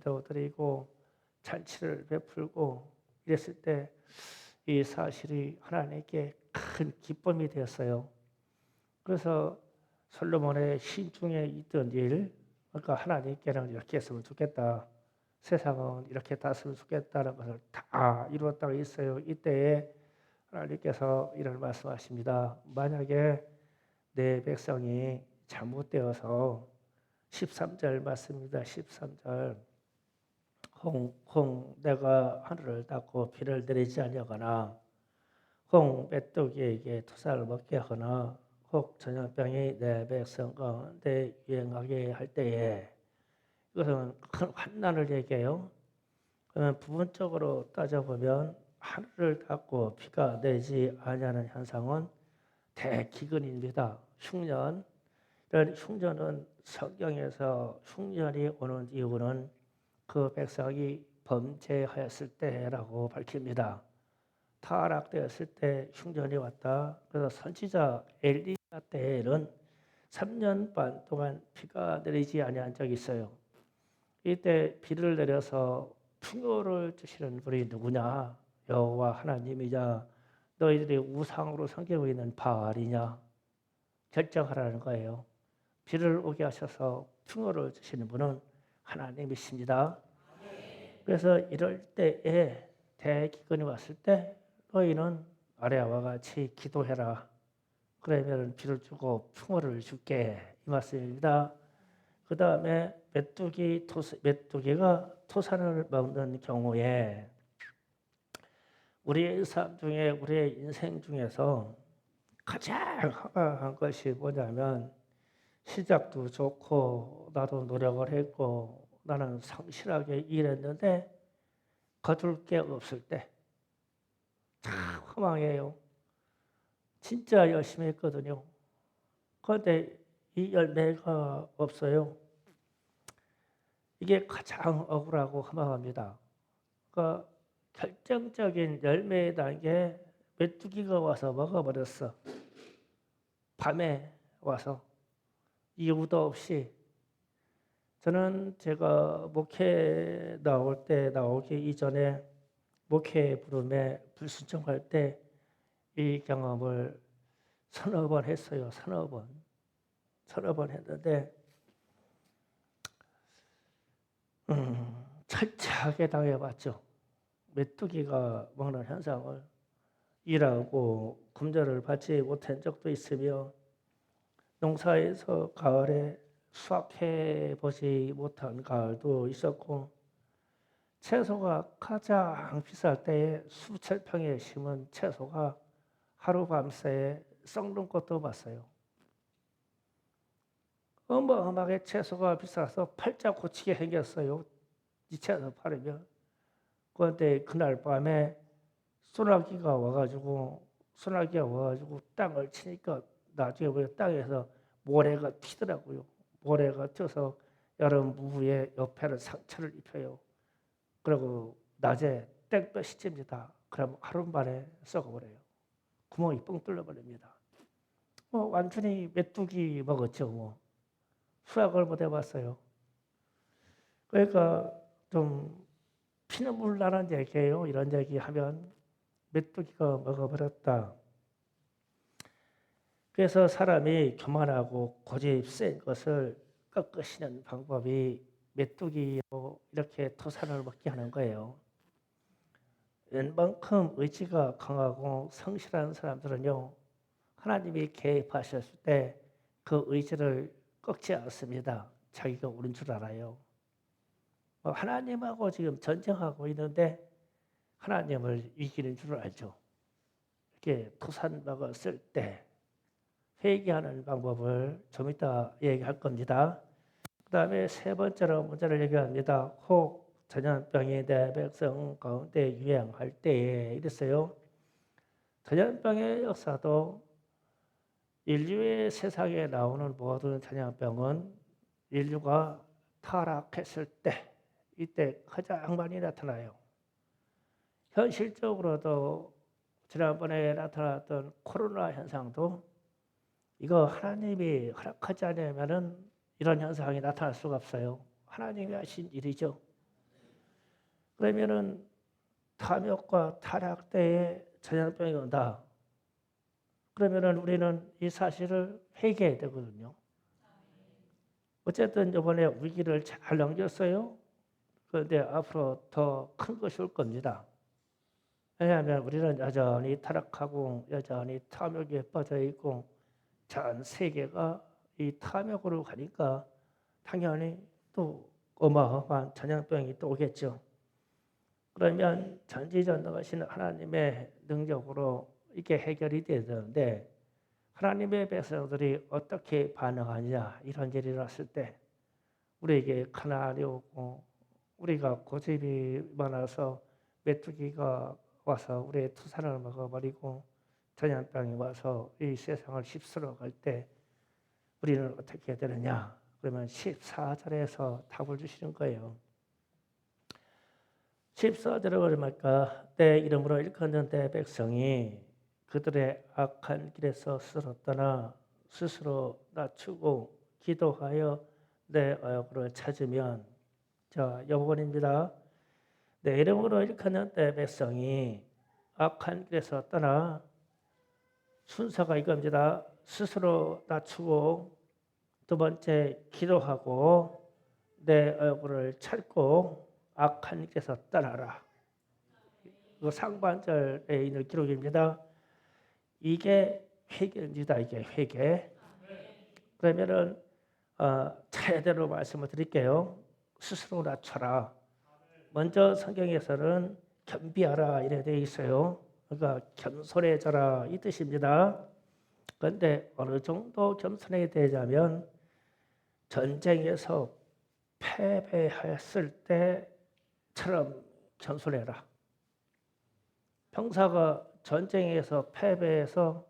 기도 드리고 잔치를 베풀고 이랬을 때 이 사실이 하나님께 큰 기쁨이 되었어요. 그래서 솔로몬의 신중에 있던 일, 그러니까 하나님께는 이렇게 했으면 좋겠다, 세상은 이렇게 탔으면 좋겠다는 것을 다 이루었다고 있어요. 이때에 하나님께서 이런 말씀하십니다. 만약에 내 백성이 잘못되어서 13절 말씀입니다. 13절 홍 내가 하늘을 닫고 비를 내리지 아니하거나 홍 메뚜기에게 토사를 먹게 하거나 혹 전염병이 내 백성 가운데 유행하게 할 때에, 이것은 큰 환난을 얘기해요. 그러면 부분적으로 따져보면 하늘을 닫고 비가 내리지 아니하는 현상은 대기근입니다. 흉년. 이런 흉년은 성경에서 흉년이 오는 이유는 그 백성이 범죄하였을 때라고 밝힙니다. 타락되었을 때 흉년이 왔다. 그래서 선지자 엘리야 때에는 3년 반 동안 비가 내리지 아니한 적이 있어요. 이때 비를 내려서 풍요를 주시는 분이 누구냐? 여호와 하나님이냐? 너희들이 우상으로 섬기고 있는 바알이냐? 결정하라는 거예요. 비를 오게 하셔서 풍요를 주시는 분은 하나님이십니다. 그래서 이럴 때에 대기근이 왔을 때 너희는 아래와 같이 기도해라. 그러면 비를 주고 풍요를 줄게. 이 말씀입니다. 그 다음에 메뚜기가 토산을 먹는 경우에 우리의 삶 중에, 우리의 인생 중에서 가장 허망한 것이 뭐냐면, 시작도 좋고 나도 노력을 했고 나는 성실하게 일했는데 거둘 게 없을 때 참 허망해요. 진짜 열심히 했거든요. 그런데 이 열매가 없어요. 이게 가장 억울하고 허망합니다. 그 결정적인 열매의 단계, 메뚜기가 와서 먹어버렸어. 밤에 와서 이유도 없이. 저는 제가 목회 나오기 이전에 목회 부름에 불순종할 때 이 경험을 서너 번 했어요. 서너 번 했는데 철저하게 당해봤죠. 메뚜기가 먹는 현상을. 일하고 금전을 받지 못한 적도 있으며 농사에서 가을에 수확해 보지 못한 가을도 있었고, 채소가 가장 비쌀 때에 수천 평에 심은 채소가 하루 밤새 썩는 것도 봤어요. 어마어마하게 채소가 비싸서 팔자 고치게 생겼어요. 이 채소 팔으면. 그런데 그날 밤에 소나기가 와가지고 땅을 치니까 나중에 보니 땅에서 모래가 튀더라고요. 모래가 튀어서 여름 무후에 옆에는 상처를 입혀요. 그리고 낮에 땡볕이 찝니다. 그럼 하루 만에 썩어버려요. 구멍이 뻥 뚫려버립니다. 완전히 메뚜기 먹었죠. 수확을 못 해봤어요. 그러니까 좀 피눈물 나는 얘기예요. 이런 얘기하면 메뚜기가 먹어버렸다. 그래서 사람이 교만하고 고집 센 것을 꺾으시는 방법이 메뚜기로 이렇게 토산을 먹게 하는 거예요. 웬만큼 의지가 강하고 성실한 사람들은요, 하나님이 개입하셨을 때 그 의지를 꺾지 않습니다. 자기가 옳은 줄 알아요. 하나님하고 지금 전쟁하고 있는데 하나님을 이기는 줄 알죠. 이렇게 토산 먹었을 때 회개하는 방법을 좀 이따 얘기할 겁니다. 그 다음에 세 번째로 문제를 얘기합니다. 혹 전염병이 내 백성 가운데 유행할 때에 이랬어요. 전염병의 역사도 인류의 세상에 나오는 모든 전염병은 인류가 타락했을 때, 이때 가장 많이 나타나요. 현실적으로도 지난번에 나타났던 코로나 현상도 이거 하나님이 허락하지 않으면은 이런 현상이 나타날 수가 없어요. 하나님이 하신 일이죠. 그러면은 탐욕과 타락 때에 전염병이 온다. 그러면은 우리는 이 사실을 회개해야 되거든요. 어쨌든 이번에 위기를 잘 넘겼어요. 그런데 앞으로 더 큰 것이 올 겁니다. 왜냐하면 우리는 여전히 타락하고 여전히 탐욕에 빠져 있고 전 세계가 이 탐욕으로 가니까 당연히 또 어마어마한 전염병이 또 오겠죠. 그러면 전지전능하신 하나님의 능력으로 이게 해결이 돼야 되는데 하나님의 백성들이 어떻게 반응하냐 이런 일이 났을 때 우리에게 가난이 오고 우리가 고집이 많아서 메뚜기가 와서 우리의 투산을 먹어버리고 전염병이 와서 이 세상을 휩쓸어 갈 때 우리는 어떻게 해야 되느냐? 그러면 14절에서 답을 주시는 거예요. 14절에 그러니까 내 이름으로 일컫는 내 백성이 그들의 악한 길에서 스스로 떠나 스스로 낮추고 기도하여 내 얼굴을 찾으면 자 여호와입니다. 내 이름으로 일컫는 내 백성이 악한 길에서 떠나 순서가 이겁니다. 스스로 낮추고 두 번째 기도하고 내 얼굴을 찾고 악한 길에서 떠나라. 이거 상반절에 있는 기록입니다. 이게 회개입니다. 이게 회개. 그러면은 차례대로 말씀을 드릴게요. 스스로 낮춰라. 먼저 성경에서는 겸비하라 이래 되어 있어요. 그러니까 겸손해져라 이 뜻입니다. 그런데 어느 정도 겸손해야 되자면 전쟁에서 패배했을 때처럼 겸손해라. 병사가 전쟁에서 패배해서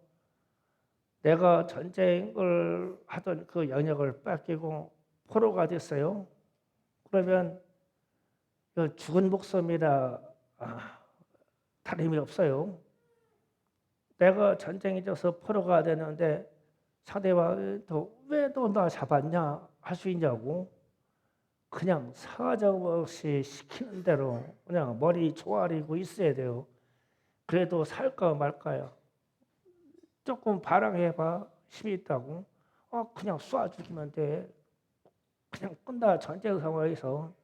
내가 전쟁을 하던 그 영역을 뺏기고 포로가 됐어요. 그러면 죽은 목숨이라 다름이 없어요. 내가 전쟁에 져서 포로가 되는데 상대방이 왜 너 나 잡았냐 할 수 있냐고 그냥 사정없이 시키는 대로 그냥 머리 조아리고 있어야 돼요. 그래도 살까 말까요? 조금 발항해봐 힘이 있다고 그냥 쏴 죽이면 돼. 그냥 끝나 전쟁 상황에서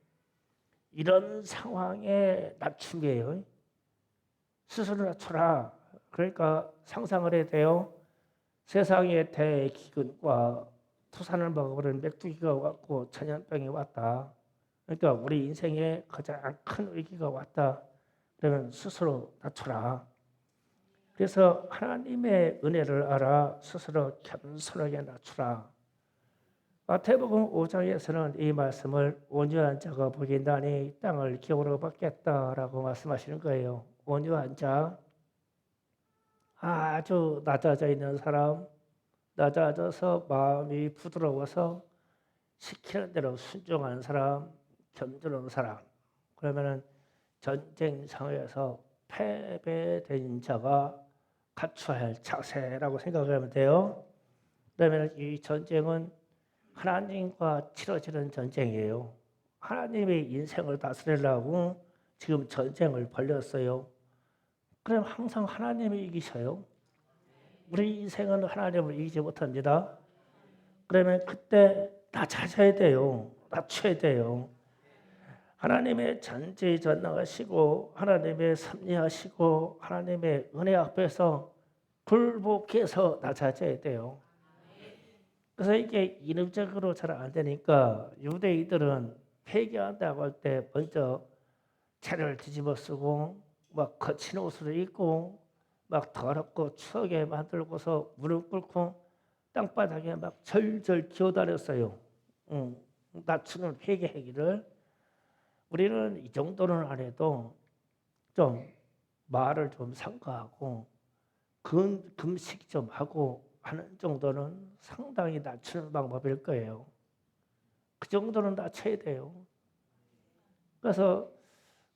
이런 상황에 낮춤이에요. 스스로 낮춰라. 그러니까 상상을 해야 돼요. 세상에 대기근과 토산을 먹어버린 메뚜기가 왔고 전염병이 왔다. 그러니까 우리 인생에 가장 큰 위기가 왔다. 그러면 스스로 낮춰라. 그래서 하나님의 은혜를 알아 스스로 겸손하게 낮추라. 마태복음 5장에서는 이 말씀을 온유한 자가 복이 나니 땅을 기업으로 받겠다라고 말씀하시는 거예요. 온유한 자, 아주 낮아져 있는 사람, 낮아져서 마음이 부드러워서 시키는 대로 순종하는 사람, 겸손한 사람. 그러면은 전쟁 상황에서 패배된 자가 갖춰야 할 자세라고 생각하면 돼요. 그러면 이 전쟁은 하나님과 치러지는 전쟁이에요. 하나님의 인생을 다스리려고 지금 전쟁을 벌였어요. 그럼 항상 하나님이 이기셔요. 우리 인생은 하나님을 이기지 못합니다. 그러면 그때 낮아져야 돼요. 낮춰야 돼요. 하나님의 전지전능하시고 하나님의 섭리하시고 하나님의 은혜 앞에서 굴복해서 낮아져야 돼요. 그래서 이게 인위적으로 잘 안 되니까 유대인들은 회개한다고 할 때 먼저 채를 뒤집어 쓰고 막 거친 옷을 입고 막 더럽고 추하게 만들고서 무릎 꿇고 땅바닥에 막 절절 기어다녔어요. 낮추는 회개하기를. 우리는 이 정도는 안 해도 좀 말을 좀 삼가하고 금식 좀 하고 하는 정도는 상당히 낮추는 방법일 거예요. 그 정도는 낮춰야 돼요. 그래서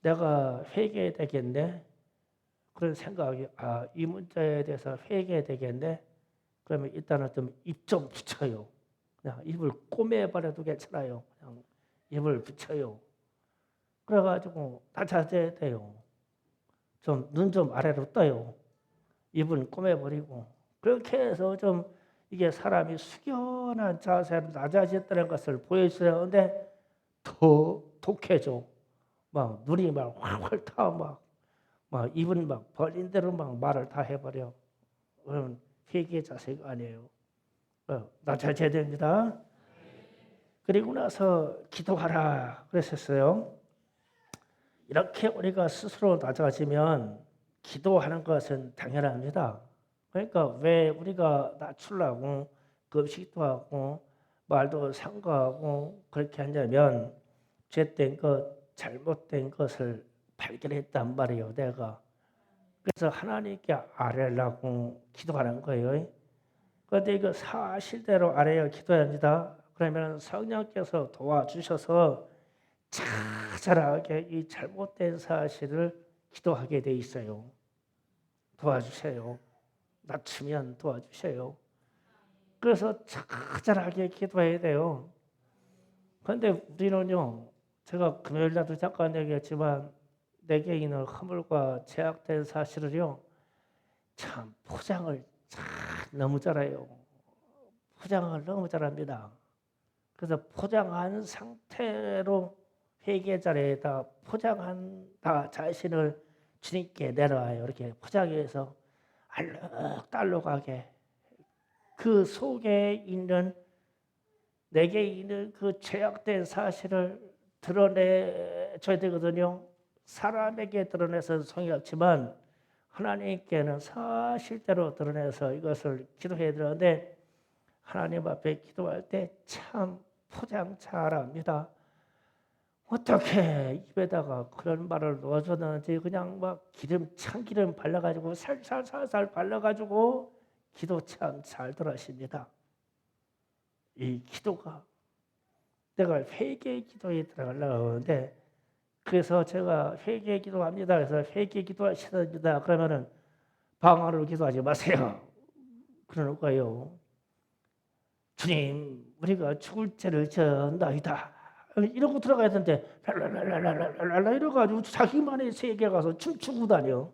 내가 회개해야 되겠네. 그런 생각이 이 문제에 대해서 회개해야 되겠네. 그러면 일단은 좀 입 좀 붙여요. 그냥 입을 꼬매버려도 괜찮아요. 그냥 입을 붙여요. 그래가지고 낮아져야 돼요. 좀 눈 좀 아래로 떠요. 입은 꼬매버리고. 그렇게 해서 좀 이게 사람이 숙연한 자세로 낮아졌다는 것을 보여줘야 하는데 더 독해져. 막 눈이 막 활활 타. 막 입은 막 벌린 대로 막 말을 다 해버려. 그건 회개의 자세가 아니에요. 낮아져야 됩니다. 그리고 나서 기도하라 그랬었어요. 이렇게 우리가 스스로 낮아지면 기도하는 것은 당연합니다. 그러니까 왜 우리가 낮추려고 금식도 하고 말도 삼가하고 그렇게 하냐면 죄된 것, 잘못된 것을 발견했단 말이에요, 내가. 그래서 하나님께 아뢰려고 기도하는 거예요. 그런데 이거 사실대로 아뢰어 기도해야 합니다. 그러면 성령께서 도와주셔서 자잘하게 이 잘못된 사실을 기도하게 돼 있어요. 도와주세요. 낮추면 도와주세요. 그래서 자잘하게 기도해야 돼요. 그런데 우리는요, 제가 금요일 날도 잠깐 얘기했지만 내 개인의 허물과 제약된 사실을요, 참 포장을 참 너무 잘해요. 포장을 너무 잘합니다. 그래서 포장한 상태로 회개 자리에다 포장한 다 자신을 주님께 내려와요. 이렇게 포장해서 알록달록하게 그 속에 있는 내게 있는 그 죄악된 사실을 드러내줘야 되거든요. 사람에게 드러내서는 소용이 없지만 하나님께는 사실대로 드러내서 이것을 기도해야 되는데 하나님 앞에 기도할 때 참 포장 잘합니다. 어떻게 입에다가 그런 말을 넣어줬는지 그냥 막 참기름 발라가지고 살살살살 발라가지고 기도 참 잘들 하십니다. 이 기도가 내가 회개 기도에 들어가려고 하는데 그래서 제가 회개 기도합니다. 그래서 회개 기도하시다 그러면은 방언으로 기도하지 마세요. 그러는 거예요. 주님, 우리가 죽을 죄를 졌나이다. 이러고 들어가야 되는데 랄랄랄랄랄랄라 이래가지고 자기만의 세계 가서 춤추고 다녀.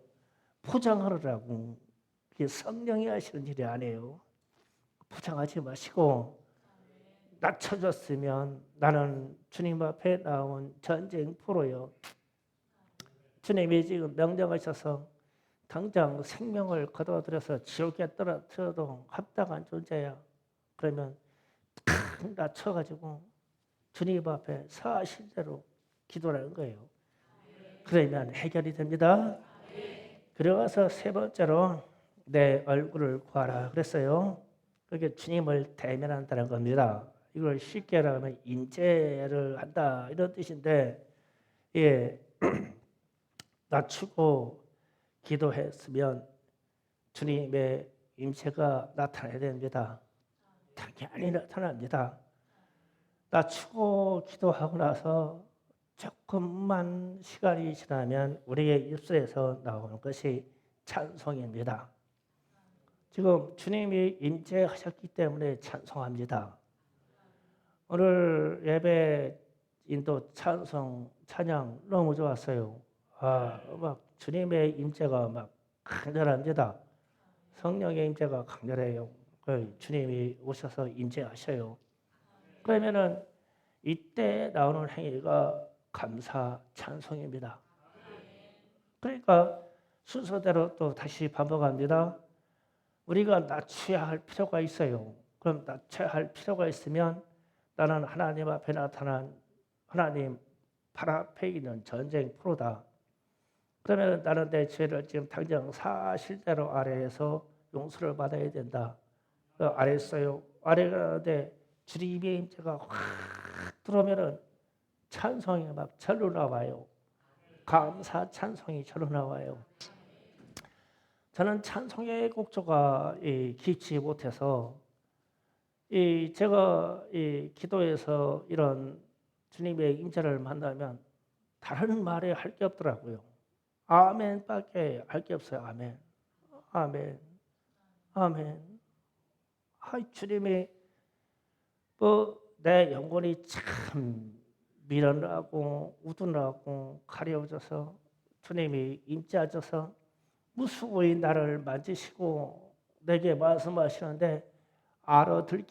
포장하라고. 그게 성령이 하시는 일이 아니에요. 포장하지 마시고 낮춰졌으면 나는 주님 앞에 나온 전쟁 포로요. 주님이 지금 명령하셔서 당장 생명을 거둬들여서 지옥에 떨어뜨려도 합당한 존재야. 그러면 탁 낮춰가지고 주님 앞에 사실대로 기도하는 거예요. 그러면 해결이 됩니다. 그래서 세 번째로 내 얼굴을 구하라 그랬어요. 그게 주님을 대면한다는 겁니다. 이걸 쉽게 하면 인재를 한다 이런 뜻인데 예, 낮추고 기도했으면 주님의 임재가 나타나야 됩니다. 당연히 나타납니다. 낮추고 기도하고 나서 조금만 시간이 지나면 우리의 입술에서 나오는 것이 찬송입니다. 지금 주님이 임재하셨기 때문에 찬송합니다. 오늘 예배 인도 찬양 너무 좋았어요. 막 주님의 임재가 막 강렬합니다. 성령의 임재가 강렬해요. 주님이 오셔서 임재하셔요. 그러면은 이때 나오는 행위가 감사 찬송입니다. 그러니까 순서대로 또 다시 반복합니다. 우리가 낮춰야 할 필요가 있어요. 그럼 낮춰야 할 필요가 있으면 나는 하나님 앞에 나타난 하나님 발 앞에 있는 전쟁 프로다. 그러면 나는 내 죄를 지금 당장 사실대로 아래에서 용서를 받아야 된다. 아랬어요. 아래가는데 주님의 임재가 확 들어오면은 찬송이 막 절로 나와요. 감사 찬송이 절로 나와요. 저는 찬송의 곡조가 깊지 못해서 제가 기도에서 이런 주님의 임재를 만나면 다른 말에 할 게 없더라고요. 아멘밖에 할 게 없어요. 아멘, 아멘, 아멘. 주님이 내 영혼이 참 밀어나고 우둔하고 가려워져서 주님이 임재하셔서 무수히 나를 만지시고 내게 말씀하시는데 알아들을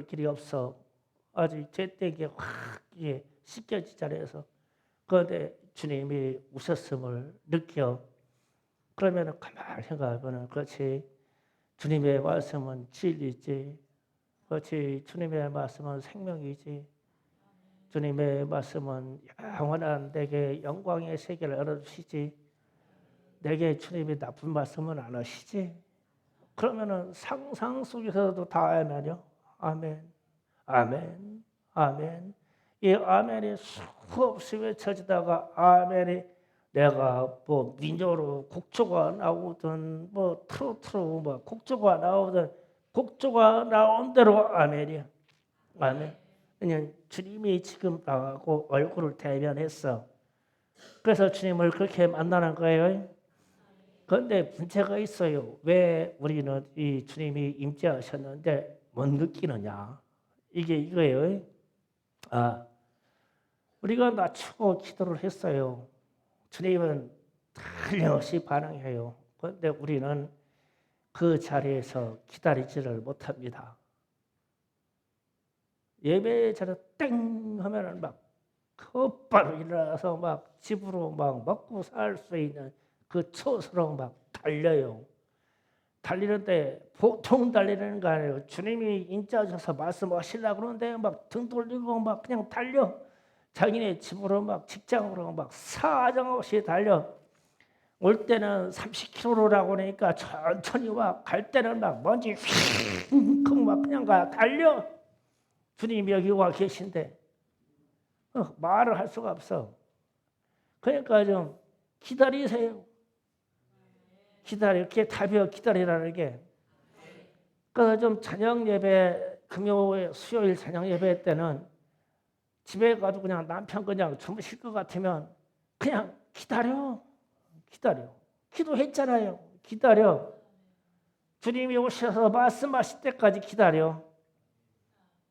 길이 없어. 아직 제때에 확 씻겨지지 않아서. 그런데 주님이 우셨음을 느껴. 그러면 가만히 생각하면 그렇지. 주님의 말씀은 진리지. 그렇지. 주님의 말씀은 생명이지. 주님의 말씀은 영원한 내게 영광의 세계를 열어주시지. 내게 주님이 나쁜 말씀은 안 하시지. 그러면은 상상 속에서도 다 아멘이요. 아멘, 아멘, 아멘. 이 아멘이 수없이 외쳐지다가 아멘이 내가 뭐 민요로 곡조가 나오든 뭐 트로트로 뭐 곡조가 나오든 곡조가 나온 대로 아멘이야. 아멘. 그냥 주님이 지금 나하고 얼굴을 대면했어. 그래서 주님을 그렇게 만나는 거예요. 그런데 문제가 있어요. 왜 우리는 이 주님이 임재하셨는데 못 느끼느냐? 이게 이거예요. 우리가 낮추고 기도를 했어요. 주님은 틀림없이 반응해요. 그런데 우리는 그 자리에서 기다리지를 못합니다. 예배 자리 땡 하면은 막 곧바로 일어나서 막 집으로 막 먹고 살 수 있는 그 초소로 막 달려요. 달리는데 보통 달리는 거 아니에요. 주님이 인자하셔서 말씀하시려고 그러는데 막 등 돌리고 막 그냥 달려. 자기네 집으로 막 직장으로 막 사정없이 달려. 올 때는 30km라고 하니까 천천히 와. 갈 때는 막 먼지 휙 막 그냥 가. 달려. 주님이 여기 와 계신데 말을 할 수가 없어. 그러니까 좀 기다리세요. 이렇게 답이요. 기다리라는 게. 그래서 좀 저녁 예배, 금요일, 수요일 저녁 예배 때는 집에 가도 그냥 남편 그냥 주무실 것 같으면 그냥 기다려. 기도했잖아요. 기다려. 주님이 오셔서 말씀하실 때까지 기다려.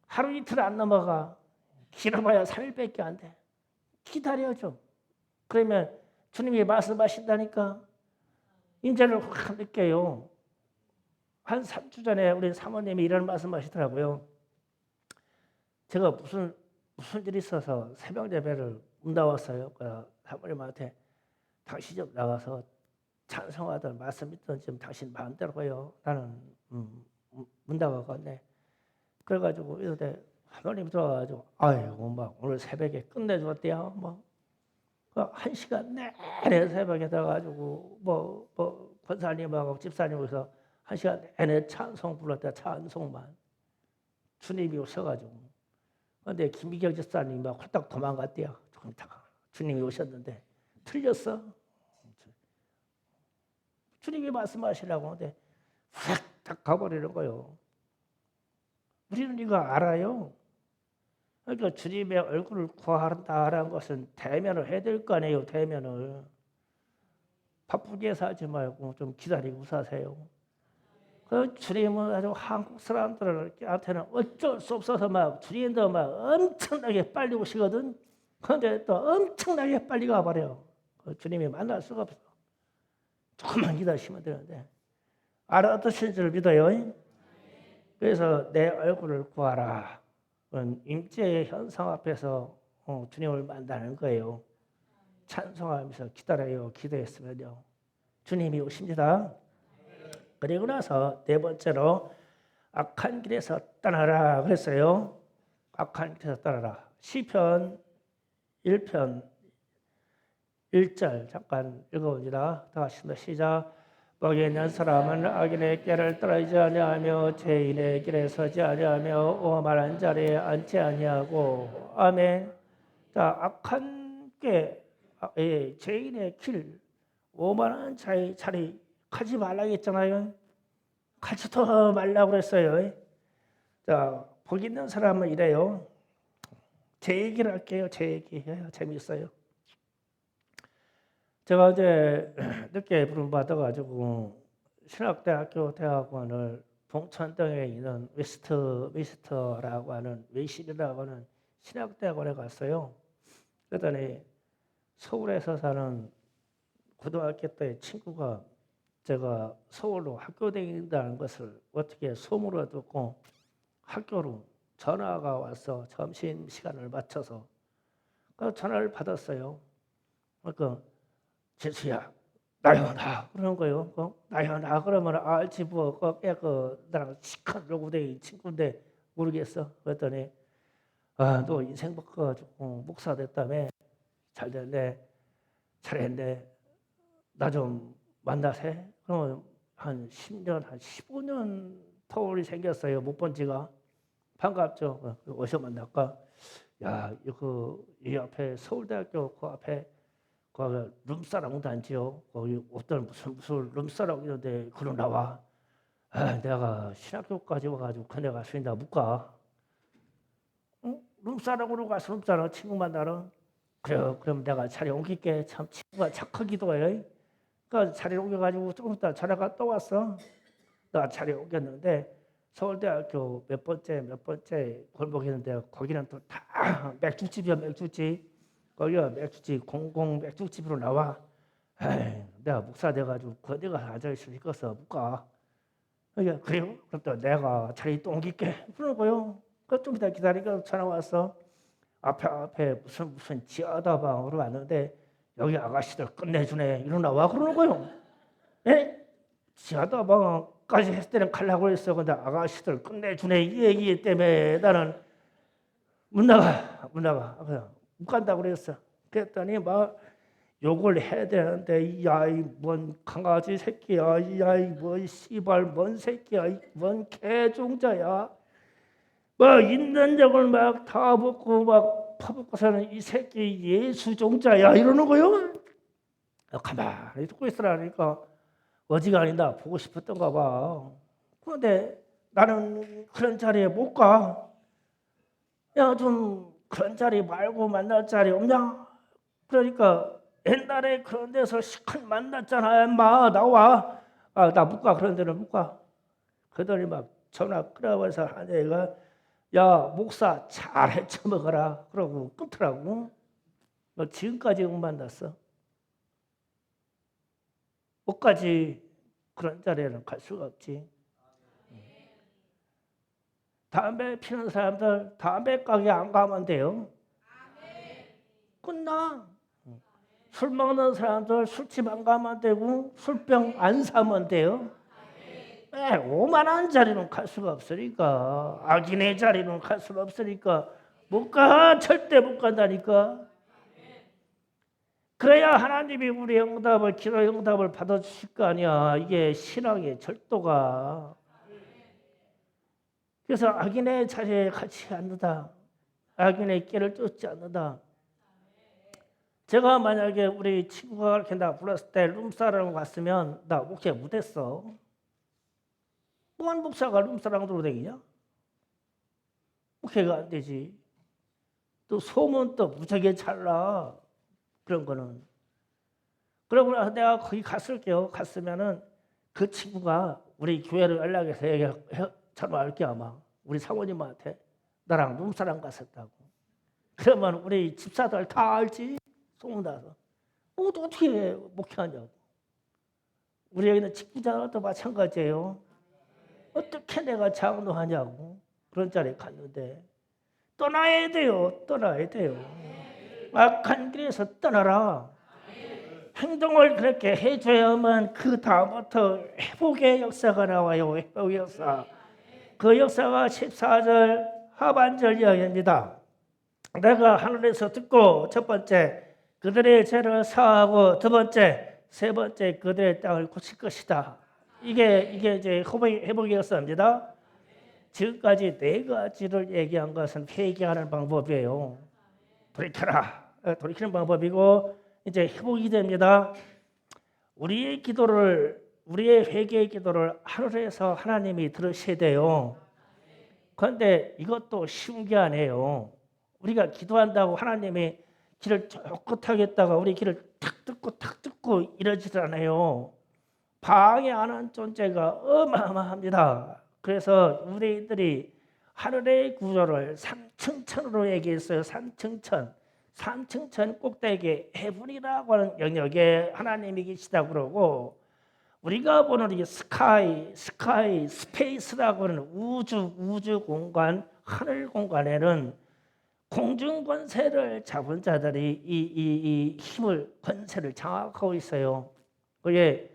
하루 이틀 안 넘어가. 길어봐야 3일밖에 안 돼. 기다려 좀. 그러면 주님이 말씀하신다니까 인자를 확 느껴요. 한 3주 전에 우리 사모님이 이런 말씀하시더라고요. 제가 무슨 일이 있어서 새벽 예배를 못 나왔어요. 사모님한테 당신 좀 나가서 찬송하든 말씀 있든 좀 당신 마음대로 해요. 나는 못 나가겠네. 그래가지고 이런데 사모님 들어와가지고 아이고 막 오늘 새벽에 끝내줬대요. 뭐 1시간 내내 새벽에 들어가지고 뭐 권사님하고 집사님하고서 1시간 내내 찬송 불렀다. 찬송만. 주님이 오셔가지고. 근데 김미경 집사님이 막 홀딱 도망갔대요. 조금 있다가 주님이 오셨는데 틀렸어. 주님이 말씀하시려고 하는데 훅딱 가버리는 거예요. 우리는 이거 알아요. 그러니까 주님의 얼굴을 구한다라는 것은 대면을 해야 될 거 아니에요. 대면을. 바쁘게 사지 말고 좀 기다리고 사세요. 그 주님은 아주 한국 사람들한테는 어쩔 수 없어서 막 주님도 막 엄청나게 빨리 오시거든. 그런데 또 엄청나게 빨리 가버려요. 주님이 만날 수가 없어. 조금만 기다리시면 되는데 알아듣신 줄 믿어요. 그래서 내 얼굴을 구하라. 임재의 현상 앞에서 주님을 만나는 거예요. 찬송하면서 기다려요. 기도했으면요. 주님이 오십니다. 그리고 나서 네 번째로 악한 길에서 떠나라 그랬어요. 악한 길에서 떠나라. 시편 1편 1절 잠깐 읽어봅니다. 다 같이 시작. 복이 있는 사람은 악인의 길을 따르지 아니하며 죄인의 길에 서지 아니하며 오만한 자리에 앉지 아니하고. 아멘. 자, 악한 게 죄인의 길, 오만한 자리 가지 말라고 했잖아요. 가지도 말라고 그랬어요. 자, 복 있는 사람은 이래요. 제 얘기를 할게요. 제 얘기. 재밌어요. 제가 이제 늦게 부름 받아가지고 신학대학교 대학원을 봉천동에 있는 웨스트라고 하는 외실이라고 하는 신학대학원에 갔어요. 그랬더니 서울에서 사는 고등학교 때 친구가 제가 서울로 학교 다닌다는 것을 어떻게 소문을 듣고 학교로 전화가 와서 점심시간을 맞춰서 그 전화를 받았어요. 그러니까 재수야 나야 나 그러는 거예요. 나야 나 그러면 알지 뭐 나랑 시큰 로고대인 친구인데 모르겠어. 그랬더니 너 인생 바꿔가지고 목사 됐다며. 잘 됐네. 잘했네. 나 좀 만나세. 그러면 한 10년 한 15년 터울이 생겼어요. 못 본 지가. 반갑죠. 어디서 만날까? 야, 이 앞에 서울대학교 그 앞에 그 룸사롱 단지요. 거기 어떤 무슨 룸사롱 이런데 그러 나와. 내가 신학교까지 와가지고 그네 갈 수 있나 못 가. 응? 룸사롱으로 가서 룸사롱 친구 만나러. 그래, 그럼 내가 자리 옮길게. 참 친구가 착하기도 해. 그러니까 자리 옮겨가지고 조금 있다 전화가 또 왔어. 내가 자리 옮겼는데 서울대학교 몇 번째 골목이 있는데 거기는 또 다 맥주집이야. 맥주집. 거기가 맥주집 공공 맥주집으로 나와. 에이, 내가 목사 돼가지고 거기가 앉아있으니까 못 가. 그래요? 그럼 또 내가 자리 또 옮길게. 그러는 거요. 좀 이따 기다리니까 전화 왔어. 앞에 무슨 지하다방으로 왔는데 여기 아가씨들 끝내주네. 이러나 와 그러는 거요. 예? 지하다방까지 했을 때는 가려고 했어. 근데 아가씨들 끝내주네 이 얘기 때문에 나는 못 나가. 그냥 못 간다고 그랬어. 그랬더니 막 욕을 해야 되는데 야이 뭔 강아지 새끼야. 야이 뭔 씨발 뭔 새끼야. 뭔 개종자야. 뭐 있는 적을 막 다 벗고 막 퍼붓고서는 이 새끼 예수종자야 이러는 거요. 가만히 듣고 있으라니까 어지간히다 보고 싶었던가 봐. 그런데 나는 그런 자리에 못 가. 야, 좀 그런 자리 말고 만날 자리 없냐? 그러니까 옛날에 그런 데서 시컷 만났잖아. 인마 나와. 나 못 가. 그런 데는 못 가. 그러더니 막 전화 끊어버려서 한 애가 야 목사 잘 헤쳐먹어라 그러고 끊더라고. 너 지금까지 못 만났어. 못까지 그런 자리에는 갈 수가 없지. 담배 피는 사람들 담배 가게 안 가면 돼요. 끝나. 술 먹는 사람들 술집 안 가면 되고 술병 안 사면 돼요. 오만한 자리는 갈 수가 없으니까. 악인의 자리는 갈 수가 없으니까 못 가. 절대 못 간다니까. 그래야 하나님이 우리 응답을 기도 응답을 받아주실 거 아니야. 이게 신앙의 절도가. 그래서 악인의 자리에 같이 앉는다. 악인의 길을 쫓지 않는다. 제가 만약에 우리 친구가 이렇게 나 불렀을 때 룸사롱 갔으면 나 목회 못했어. 뭔 목사가 룸사롱으로 다니냐? 목회가 안 되지. 또 소문 또 무지하게 잘 나. 그런 거는. 그러고 나서 내가 거기 갔을게요. 갔으면은 그 친구가 우리 교회를 연락해서 전화할게 아마. 우리 사모님한테 나랑 룸사롱 갔었다고. 그러면 우리 집사들 다 알지. 소문나서. 어떻게 목회하냐고. 우리 여기는 직부자도 마찬가지예요. 어떻게 내가 장로하냐고. 그런 자리에 갔는데 떠나야 돼요. 악한 길에서 떠나라. 행동을 그렇게 해줘야만 그 다음부터 회복의 역사가 나와요. 회복의 역사. 그 역사가 14절 하반절 이야기입니다. 내가 하늘에서 듣고 첫 번째 그들의 죄를 사하고 두 번째 세 번째 그들의 땅을 고칠 것이다. 이게 이제 회복의 역사입니다. 지금까지 네 가지를 얘기한 것은 회개하는 방법이에요. 돌이키는 방법이고 이제 회복이 됩니다. 우리의 회개의 기도를 하늘에서 하나님이 들으셔야 돼요. 그런데 이것도 쉬운 게 아니에요. 우리가 기도한다고 하나님이 길을 쫓긋하게 했다가 우리 길을 탁 듣고 이러지도 않아요. 방해하는 존재가 어마어마합니다. 그래서 우리들이 하늘의 구조를 산층천으로 얘기했어요. 산층천. 산층천 꼭대기에 해분이라고 하는 영역에 하나님이 계시다고 그러고, 우리가 보는 이 스카이, 스페이스라고 하는 우주 공간, 하늘 공간에는 공중 권세를 잡은 자들이 이 힘을, 권세를 장악하고 있어요. 그게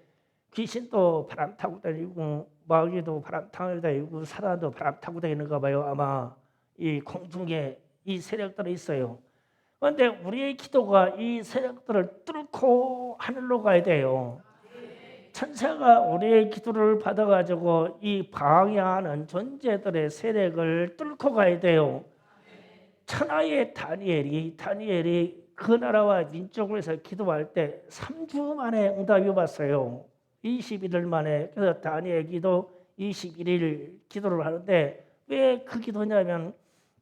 귀신도 바람 타고 다니고, 마귀도 바람 타고 다니고, 사단도 바람 타고 다니는가 봐요. 아마 이 공중에 이 세력들이 있어요. 그런데 우리의 기도가 이 세력들을 뚫고 하늘로 가야 돼요. 천사가 우리의 기도를 받아가지고 이 방해하는 존재들의 세력을 뚫고 가야 돼요. 천하의 다니엘이 그 나라와 민족을 위해서 기도할 때 3주 만에 응답이 왔어요. 21일 만에. 그래서 다니엘 기도 21일 기도를 하는데, 왜 그 기도냐면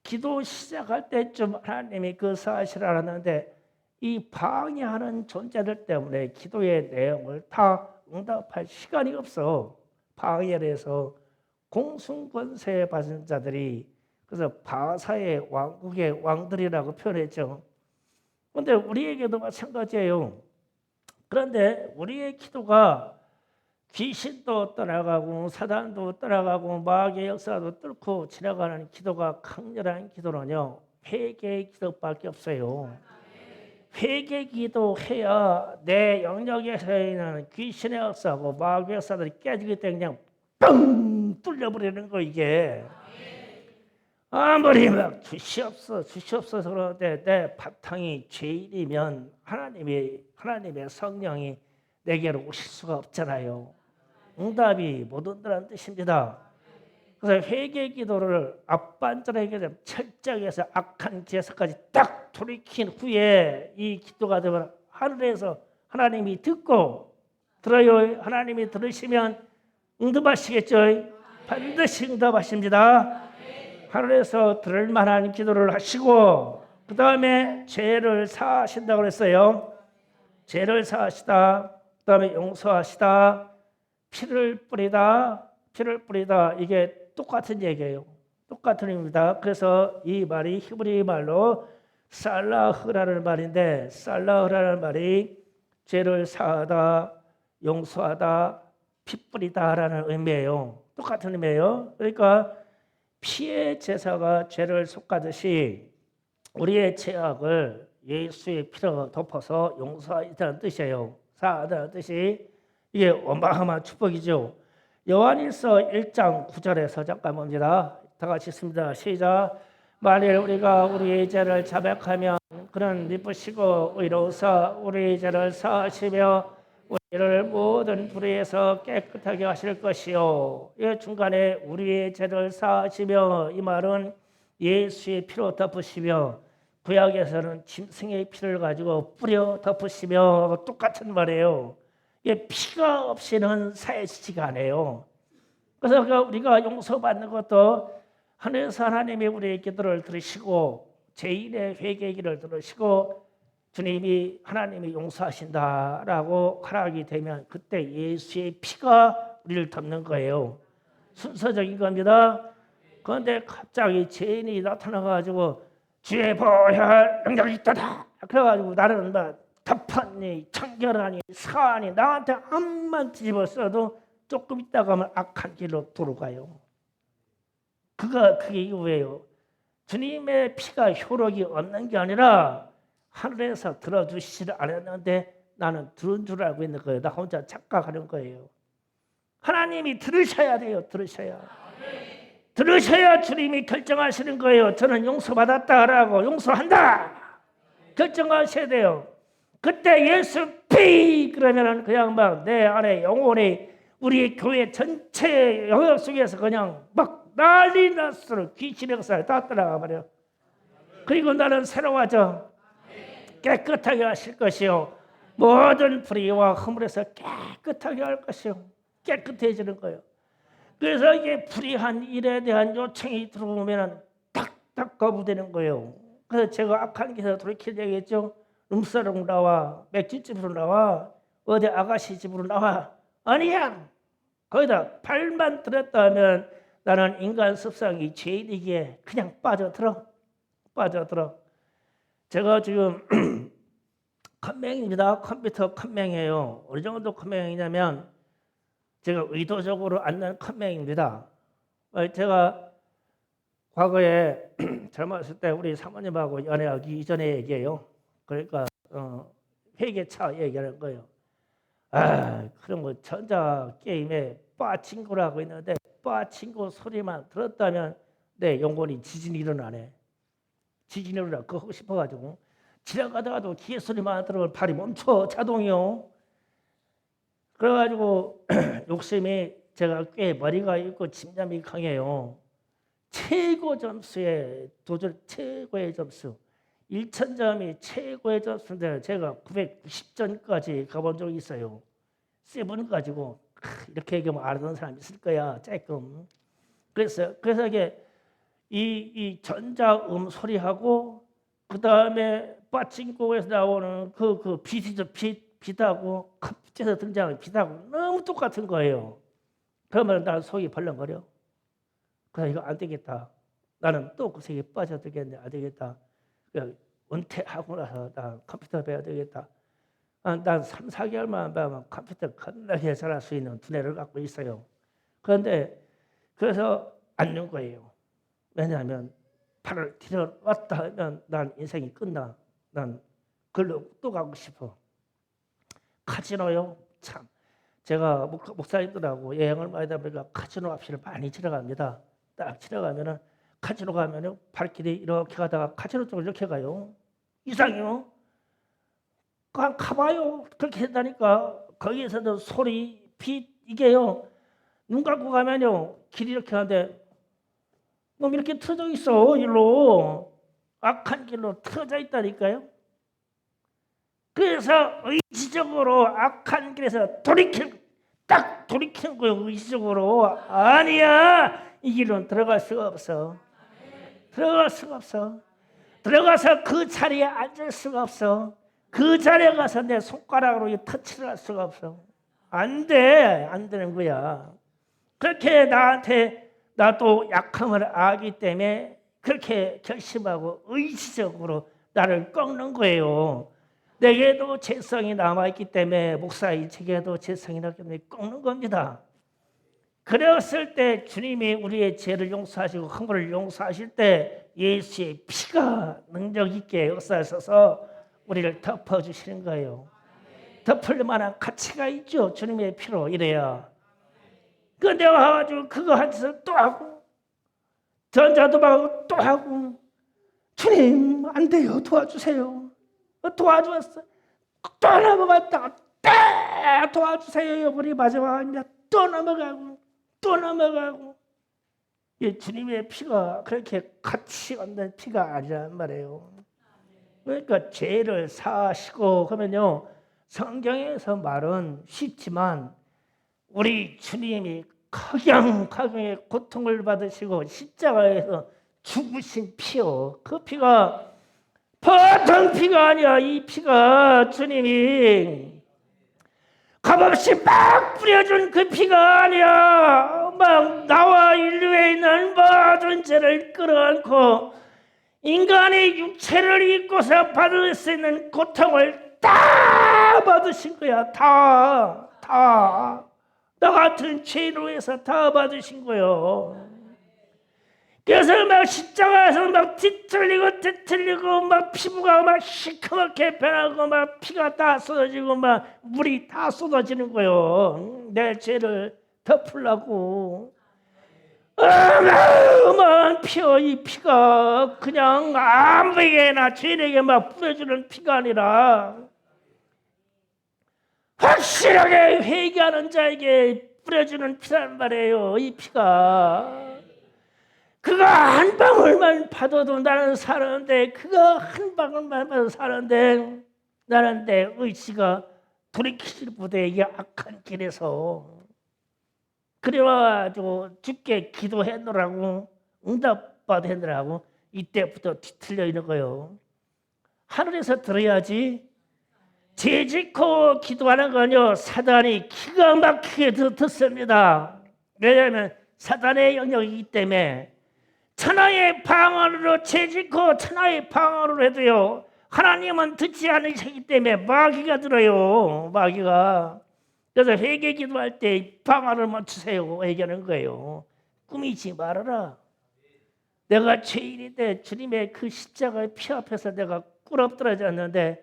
기도 시작할 때쯤 하나님이 그 사실을 알았는데 이 방해하는 존재들 때문에 기도의 내용을 다 응답할 시간이 없어. 방해를 해서 공승권세 받은 자들이, 그래서 바사의 왕국의 왕들이라고 표현했죠. 그런데 우리에게도 마찬가지예요. 그런데 우리의 기도가 귀신도 떠나가고 사단도 떠나가고 마귀의 역사도 뚫고 지나가는 기도가 강렬한 기도는요, 회개 기도밖에 없어요. 회개 기도해야 내 영역에서 있는 귀신의 역사하고 마귀의 역사들이 깨지기 때문에 그냥 뻥 뚫려버리는 거. 이게 아무리 막 주시옵소서 그러는데 내 바탕이 죄인이면 하나님의 성령이 내게로 오실 수가 없잖아요. 응답이 못 온다는 뜻입니다. 그래서 회개 기도를 앞반전에게 철저히 해서 악한 기에서까지 딱 돌이킨 후에 이 기도가 되면 하늘에서 하나님이 듣고, 들어요. 하나님이 들으시면 응답하시겠죠. 반드시 응답하십니다. 하늘에서 들을 만한 기도를 하시고, 그 다음에 죄를 사하신다고 그랬어요. 죄를 사하시다, 그 다음에 용서하시다, 피를 뿌리다. 이게 똑같은 얘기예요. 똑같은 의미입니다. 그래서 이 말이 히브리 말로 살라흐라는 말인데, 살라흐라는 말이 죄를 사하다, 용서하다, 피 뿌리다라는 의미예요. 똑같은 의미예요. 그러니까 피의 제사가 죄를 속하듯이 우리의 죄악을 예수의 피로 덮어서 용서하다는 뜻이에요. 사하다는 뜻이, 이게 어마어마한 축복이죠. 요한일서 1장 9절에서 잠깐 봅니다. 다 같이 읽습니다. 시작. 만일 우리가 우리의 죄를 자백하면 그는 미쁘시고 의로우사 우리의 죄를 사하시며 우리를 모든 불의에서 깨끗하게 하실 것이요. 이 중간에 우리의 죄를 사하시며, 이 말은 예수의 피로 덮으시며, 구약에서는 짐승의 피를 가지고 뿌려 덮으시며 똑같은 말이에요. 이게 피가 없이는 사해지지가 않아요. 그래서 우리가 용서받는 것도 하늘에서 하나님이 우리의 기도를 들으시고 죄인의 회개기를 들으시고 주님이 하나님이 용서하신다라고 허락이 되면 그때 예수의 피가 우리를 덮는 거예요. 순서적인 겁니다. 그런데 갑자기 죄인이 나타나가지고 주의 보혈 능력이 있다 그래가지고 나는 막 덮었니 청결하니 사하니 나한테 암만 뒤집어 써도 조금 있다가 하면 악한 길로 돌아가요. 그게 이유예요. 주님의 피가 효력이 없는 게 아니라 하늘에서 들어주시지 않았는데 나는 들은 줄 알고 있는 거예요. 나 혼자 착각하는 거예요. 하나님이 들으셔야 돼요. 들으셔야 주님이 결정하시는 거예요. 저는 용서받았다라고, 용서한다 결정하셔야 돼요. 그때 예수 피 그러면은 그냥 막 내 안에 영혼이 우리 교회 전체 영역 속에서 그냥 막 난리 났어. 귀신의 역사에 다 따라가 버려. 그리고 나는 새로워져. 깨끗하게 하실 것이요. 모든 불의와 허물에서 깨끗하게 할 것이요. 깨끗해지는 거예요. 그래서 이게 불의한 일에 대한 요청이 들어오면 딱딱 거부되는 거예요. 그래서 제가 악한 길에서 돌이킬 얘기했죠. 룸사롱 나와, 맥주집으로 나와, 어디 아가씨 집으로 나와. 아니야. 거기다 발만 들었다 하면 나는 인간 습성이 죄인이기에 그냥 빠져들어. 빠져들어. 제가 지금 컴맹입니다. 컴퓨터 컴맹이에요. 어느 정도 컴맹이냐면 제가 의도적으로 안 난 컴맹입니다. 제가 과거에 젊었을 때 우리 사모님하고 연애하기 이전에 얘기해요. 그러니까 회계차 얘기하는 거예요. 그런 거 전자 게임에 빠친구라고 있는데 빠친구 소리만 들었다면 내 영혼이 지진이 일어나네. 지진이 일어나. 그거 하고 싶어가지고 지나가다가도 기계 소리만 들으면 발이 멈춰 자동이요. 그래가지고 욕심이 제가 꽤 머리가 있고 집념이 강해요. 최고 점수에 도전 최고의 점수 1000점이 최고의 점수인데 제가 990점까지 가본 적이 있어요. 7 가지고 이렇게 얘기하면 알아듣는 사람 있을 거야. 조금. 그래서 이게 이 전자음 소리하고 그 다음에 빠친코에서 나오는 그 빛하고 컴퓨터에서 등장하는 빛하고 너무 똑같은 거예요. 그러면 난 속이 벌렁거려. 그래서 이거 안 되겠다. 나는 또 그 세계에 빠져들겠네. 안 되겠다. 은퇴하고 나서 나 컴퓨터 배워야 되겠다. 난 3, 4개월만 배우면 컴퓨터 겁나게 잘할 수 있는 두뇌를 갖고 있어요. 그래서 앉는 거예요. 왜냐하면 팔을 들여놨다 하면 난 인생이 끝나. 난 글로 또 가고 싶어. 카지노요. 참 제가 목사님들하고 여행을 많이 하다 보니까 카지노 앞을 많이 지나갑니다. 딱 지나가면은 카지노 가면은 발길이 이렇게 가다가 카지노 쪽으로 이렇게 가요. 이상해요. 그냥 가봐요. 그렇게 한다니까. 거기에서도 소리, 빛 이게요. 눈 감고 가면요 길이 이렇게 하는데 놈 이렇게 틀어져 있어. 일로 악한 길로 틀어져 있다니까요. 그래서 의지적으로 악한 길에서 돌이키는 거예요. 의지적으로. 아니야. 이 길로는 들어갈 수가 없어. 들어갈 수가 없어. 들어가서 그 자리에 앉을 수가 없어. 그 자리에 가서 내 손가락으로 터치를 할 수가 없어. 안 돼. 안 되는 거야. 그렇게 나도 약함을 알기 때문에 그렇게 결심하고 의지적으로 나를 꺾는 거예요. 내게도 죄성이 남아있기 때문에 목사인 제게도 죄성이 남기 때문에 꺾는 겁니다. 그랬을 때 주님이 우리의 죄를 용서하시고 허물을 용서하실 때 예수의 피가 능력 있게 역사하셔서 우리를 덮어주시는 거예요. 덮을 만한 가치가 있죠. 주님의 피로 이래야. 그런데 와가지고 그거 한 짓을 또 하고 전자도박하고 또 하고 주님 안 돼요. 도와주세요. 도와주었어. 또 넘어갔다가 도와주세요. 우리 마지막입니다. 또 넘어가고 이 주님의 피가 그렇게 가치 없는 피가 아니란 말이에요. 그러니까 죄를 사하시고 하면요 성경에서 말은 쉽지만 우리 주님이 각양의 고통을 받으시고 십자가에서 죽으신 피요. 그 피가 보통 피가 아니야. 이 피가 주님이 값없이 막 뿌려준 그 피가 아니야. 막 나와 인류에 있는 모든 죄를 끌어안고 인간의 육체를 입고서 받을 수 있는 고통을 다 받으신 거야. 다. 나 같은 죄인으로 해서 다 받으신 거예요. 그래서 막 십자가에서 막 뒤틀리고 막 피부가 막 시커멓게 변하고 막 피가 다 쏟아지고 막 물이 다 쏟아지는 거예요. 내 죄를 덮으려고. 어마어마한 피요. 이 피가 그냥 아무에게나 죄인에게 막 뿌려주는 피가 아니라 확실하게 회개하는 자에게 뿌려주는 피란 말이에요. 이 피가 그거 한 방울만 받아도 나는 사는데 그거 한 방울만 받아도 사는데 나는 내 의지가 돌이키질 못해. 이게 악한 길에서 그래가지고 죽게 기도했노라고 응답받았노라고 이때부터 뒤틀려 있는 거예요. 하늘에서 들어야지. 죄 짓고 기도하는 건요 사단이 기가 막히게 듣습니다. 왜냐하면 사단의 영역이기 때문에 천하의 방언으로 채짓고 천하의 방언으로 해도요 하나님은 듣지 않으시기 때문에 마귀가 들어요. 마귀가. 그래서 회개 기도할 때 방언을 멈추세요 얘기하는 거예요. 꾸미지 말아라. 내가 죄인인데 주님의 그 십자가의 피 앞에서 내가 꿇어떨어졌는데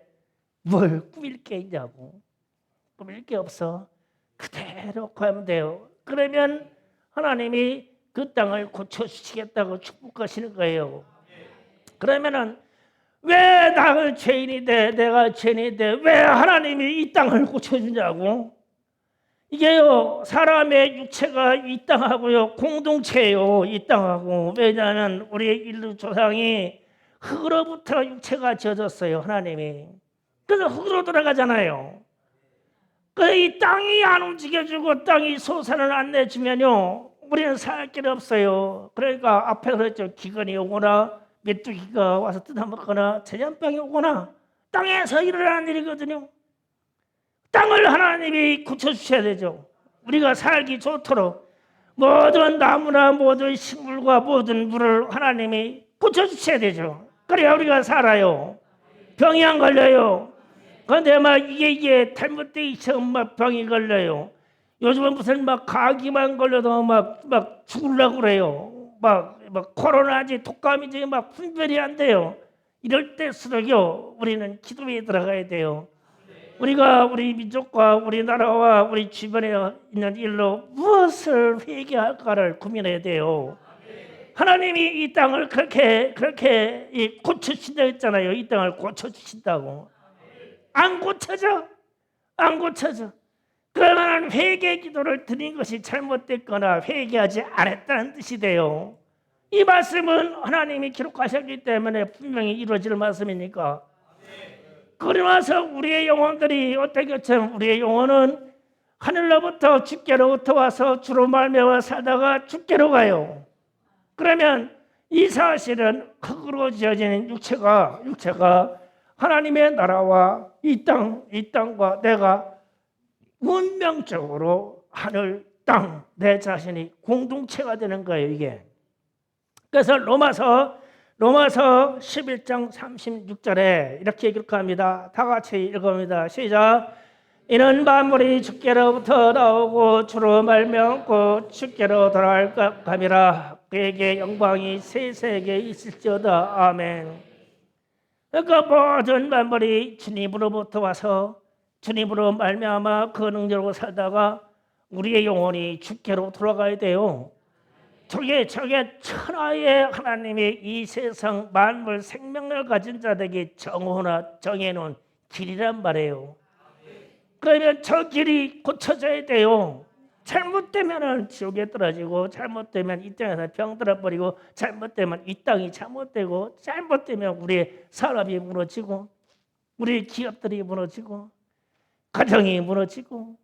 뭘 꾸밀 게 있냐고. 꾸밀 게 없어. 그대로 가면 돼요. 그러면 하나님이 그 땅을 고쳐주시겠다고 축복하시는 거예요. 그러면은 왜 나를 죄인인데 내가 죄인인데 왜 하나님이 이 땅을 고쳐주냐고. 이게요 사람의 육체가 이 땅하고요 공동체예요. 이 땅하고. 왜냐하면 우리 인류 조상이 흙으로부터 육체가 지어졌어요. 하나님이. 그래서 흙으로 돌아가잖아요. 이 땅이 안 움직여주고 땅이 소산을 안 내주면요 우리는 살 길이 없어요. 그러니까 앞에 그랬죠. 기근이 오거나 메뚜기가 와서 뜯어먹거나 전염병이 오거나 땅에서 일어나는 일이거든요. 땅을 하나님이 고쳐주셔야 되죠. 우리가 살기 좋도록 모든 나무나 모든 식물과 모든 물을 하나님이 고쳐주셔야 되죠. 그래야 우리가 살아요. 병이 안 걸려요. 그런데 막 이게 잘못돼 있으면 막 병이 걸려요. 요즘은 무슨 막 감기만 걸려도 막 죽으려고 그래요. 막 코로나지 독감이지 막 분별이 안 돼요. 이럴 때일수록요 우리는 기도에 들어가야 돼요. 우리가 우리 민족과 우리나라와 우리 주변에 있는 일로 무엇을 회개할까를 고민해야 돼요. 하나님이 이 땅을 그렇게 고쳐주신다 했잖아요. 이 땅을 고쳐주신다고. 안 고쳐져. 안 고쳐져. 그러면 회개 기도를 드린 것이 잘못됐거나 회개하지 않았다는 뜻이 돼요. 이 말씀은 하나님이 기록하셨기 때문에 분명히 이루어질 말씀이니까. 그러면서 우리의 영혼들이 어떻게 하면 우리의 영혼은 하늘로부터 주께로부터 와서 주로 말미암아 살다가 주께로 가요. 그러면 이 사실은 흙으로 지어진 육체가 하나님의 나라와 이 땅과 내가 운명적으로 하늘, 땅, 내 자신이 공동체가 되는 거예요. 이게. 그래서 로마서 11장 36절에 이렇게 기록합니다. 다 같이 읽어봅니다. 시작. 이는 만물이 주께로부터 나오고 주로 말미암고 주께로 돌아갈 것 함이라. 그에게 영광이 세세에 있을지어다. 아멘. 그러니까 모든 만물이 주님으로부터 와서 주님으로 말미암아 그 능력으로 살다가 우리의 영혼이 주께로 돌아가야 돼요. 저게 천하의 하나님의 이 세상 만물 생명을 가진 자들에게 정해놓은 길이란 말이에요. 그러면 저 길이 고쳐져야 돼요. 잘못되면 지옥에 떨어지고 잘못되면 이 땅에서 병 들어버리고 잘못되면 이 땅이 잘못되고 잘못되면 우리의 산업이 무너지고 우리 기업들이 무너지고 가정이 무너지고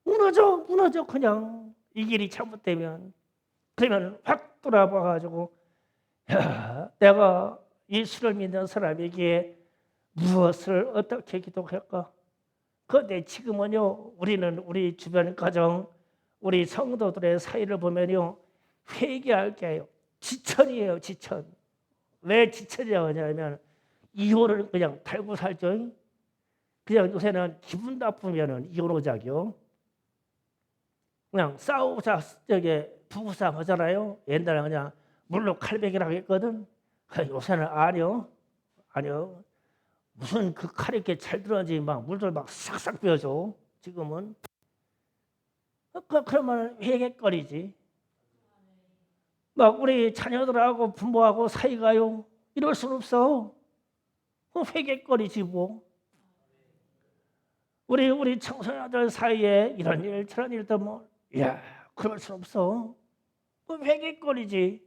무너져 그냥 이 길이 잘못되면. 그러면 확 돌아봐가지고 내가 예수를 믿는 사람에게 무엇을 어떻게 기도할까? 그런데 지금은요 우리는 우리 주변 가정 우리 성도들의 사이를 보면요 회개할 게요 지천이에요. 지천. 왜 지천이라고 하냐면 이혼을 그냥 달고 살죠. 그냥 요새는 기분 나쁘면은 이혼하자고요. 그냥 싸우자 저게 부부싸움 하잖아요. 옛날에 그냥 물로 칼베기라고 했거든. 요새는 아니요. 무슨 그 칼이 이렇게 잘 들어가지 막 물들 막 싹싹 비워줘. 지금은. 그러면 회개거리지. 막 우리 자녀들하고 부모하고 사이가요. 이럴 수는 없어. 회개거리지 뭐. 우리 청소년들 사이에 이런 일 저런 일도 뭐 그럴 수 없어. 회개거리지.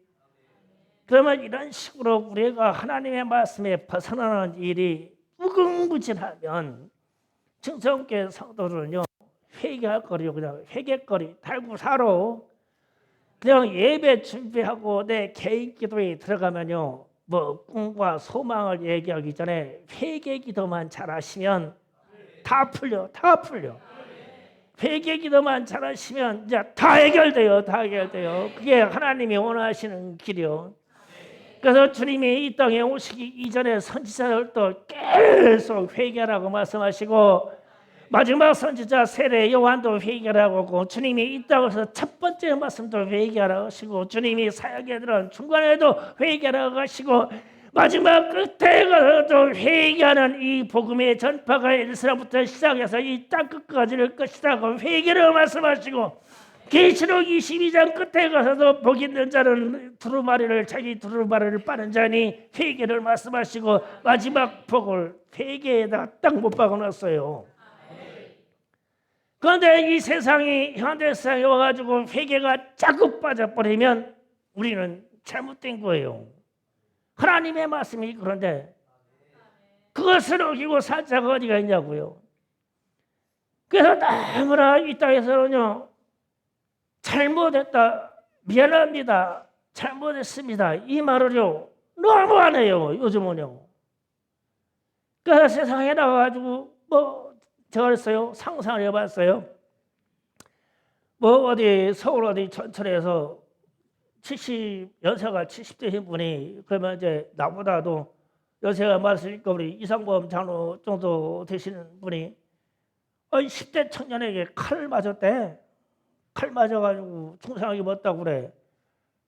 그러면 이런 식으로 우리가 하나님의 말씀에 벗어나는 일이 무궁무진하면 청소년교 성도들은요 회개할 거리요 그냥 회개거리 달고 살아. 그냥 예배 준비하고 내 개인 기도에 들어가면요 뭐 꿈과 소망을 얘기하기 전에 회개 기도만 잘하시면 다 풀려. 회개 기도만 잘하시면 이제 다 해결돼요. 그게 하나님이 원하시는 길이요. 그래서 주님이 이 땅에 오시기 이전에 선지자들도 계속 회개하라고 말씀하시고 마지막 선지자 세례 요한도 회개하라고 주님이 이 땅에서 첫 번째 말씀도 회개하라고 하시고 주님이 사역에들은 중간에도 회개하라고 하시고 마지막 끝에 가서도 회개하는 이 복음의 전파가 에르사부터 시작해서 이 땅 끝까지 를 것이라고 회개를 말씀하시고 계시록 22장 끝에 가서도 복 있는 자는 두루마리를 자기 두루마리를 빠는 자니 회개를 말씀하시고 마지막 복을 회개에다 딱 못 박아놨어요. 그런데 이 세상이 현대 세상에 와가지고 회개가 자꾸 빠져버리면 우리는 잘못된 거예요. 하나님의 말씀이 그런데 그것을 어기고 살 자가 어디가 있냐고요. 그래서 너무나 이 땅에서는요 잘못했다, 미안합니다, 잘못했습니다 이 말을요 너무 안 해요 요즘은요. 그래서 세상에 나와가지고 제가 그랬어요. 상상을 해봤어요. 어디 서울 어디 전철에서 연세가 70대신 분이 그러면 이제 나보다도 연세가 많으니까 우리 이상범 장로 정도 되시는 분이 10대 청년에게 칼을 맞았대. 칼 맞아가지고 중상을 입었다고 그래.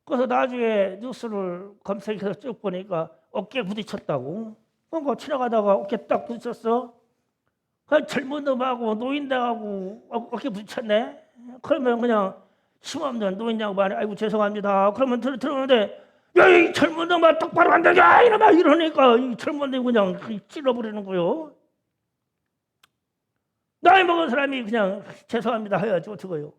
그래서 나중에 뉴스를 검색해서 쭉 보니까 어깨에 부딪혔다고. 그러니까 지나가다가 어깨 딱 부딪혔어. 젊은 놈하고 노인들하고 어깨 부딪혔네. 그러면 그냥 힘없는 노인 양반이 아이고 죄송합니다. 그러면 들었는데 야 이 젊은 놈아 똑바로 안 되냐 이러니까 이 젊은 놈이 그냥 찔러버리는 거요. 나이 먹은 사람이 그냥 죄송합니다 해야지 어떡해요.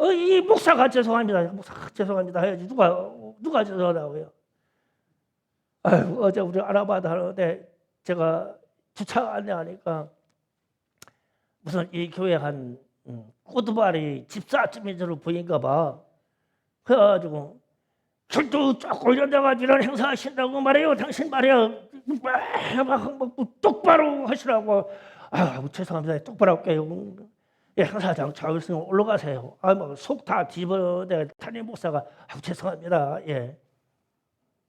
이 목사가 죄송합니다. 목사 죄송합니다 해야지 누가 죄송하다고 해요. 아이고 어제 우리 아라바다 하는데 제가 주차 안내하니까 무슨 이 교회 한 꼬두발이 집사쯤인 줄로 보인가 봐. 그래가지고 절도 쫙 올려다가 이런 행사하신다고 말해요. 당신 말이야. 똑바로 하시라고. 죄송합니다. 똑바로 할게요. 예, 행사장 좌우승 올라가세요. 속 다 뒤집어내 담임 목사가 죄송합니다. 예.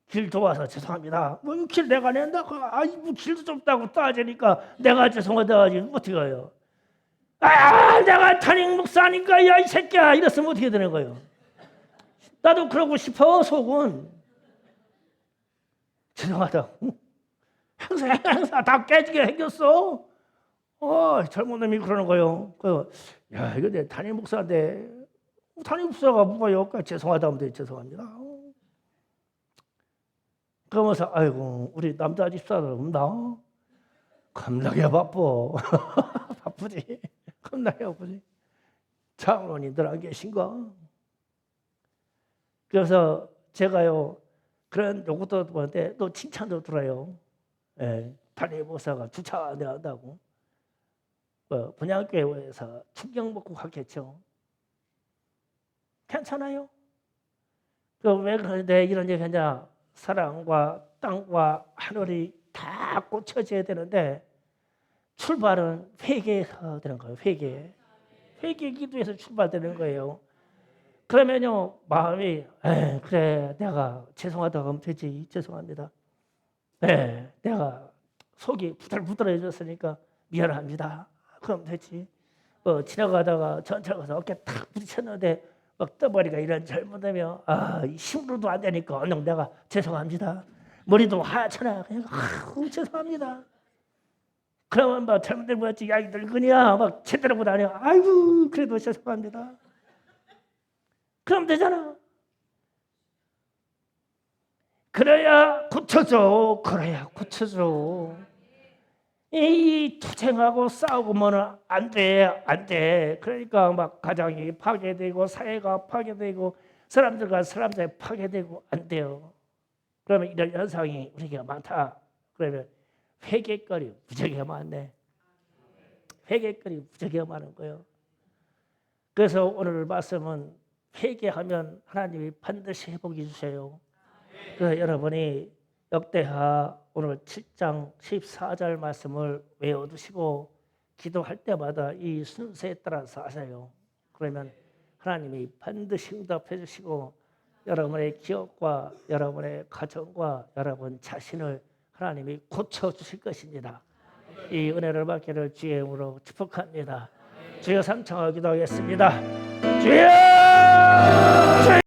길 좋아서 죄송합니다. 길 내가 낸다. 길도 좁다고 따지니까 내가 죄송하다 하지 어떻게 해요? 내가 담임 목사니까 야 이 새끼야 이랬으면 어떻게 되는 거예요? 나도 그러고 싶어 속은. 죄송하다. 행사 다 깨지게 생겼어. 젊은 놈이 그러는 거예요. 야 이거 내 담임 목사인데 담임 목사가 뭐예요? 죄송하다 하면 돼. 죄송합니다. 그러면서 아이고 우리 남자 집사들 없나? 겁나게 바빠. 바쁘지. 겁나게 바쁘지. 장로님들 안 계신가? 그래서 제가요 그런 요것도 보는데 또 칭찬도 들어요. 예, 담임 목사가 주차 안 한다고. 분양교회에서 충격 먹고 갔겠죠. 괜찮아요. 왜 그런데 이런 얘기 하냐? 사랑과 땅과 하늘이 다 꽂혀져야 되는데 출발은 회개에서 되는 거예요. 회개 기도에서 출발되는 거예요. 그러면요 마음이 그래 내가 죄송하다고 하면 되지. 죄송합니다. 내가 속이 부들부들해졌으니까 미안합니다. 그럼 되지. 지나가다가 전철 가서 어깨 탁 부딪혔는데 막 떠버리가 이런 잘못하면 힘으로도 안 되니까 얼른 내가 죄송합니다. 머리도 하얗잖아. 그냥 죄송합니다. 그러면 막 잘못된 거였지. 야 이 늙은이야 막 제대로 못 하냐. 아이고 그래도 죄송합니다. 그럼 되잖아. 그래야 고쳐줘. 이 투쟁하고 싸우고는 안 돼. 그러니까 막 가정이 파괴되고 사회가 파괴되고 사람들과 사람 사이 파괴되고 안 돼요. 그러면 이런 현상이 우리가 많다. 그러면 회개거리 무지하게 많네. 회개거리 무지하게 많은 거예요. 그래서 오늘 말씀은 회개하면 하나님이 반드시 회복해 주세요. 그래서 여러분이 역대하 오늘 7장 14절 말씀을 외워두시고 기도할 때마다 이 순서에 따라서 하세요. 그러면 하나님이 반드시 응답해 주시고 여러분의 기업과 여러분의 가정과 여러분 자신을 하나님이 고쳐주실 것입니다. 이 은혜를 받기를 주의 이름으로 축복합니다. 주여 삼창하기도 하겠습니다. 주여!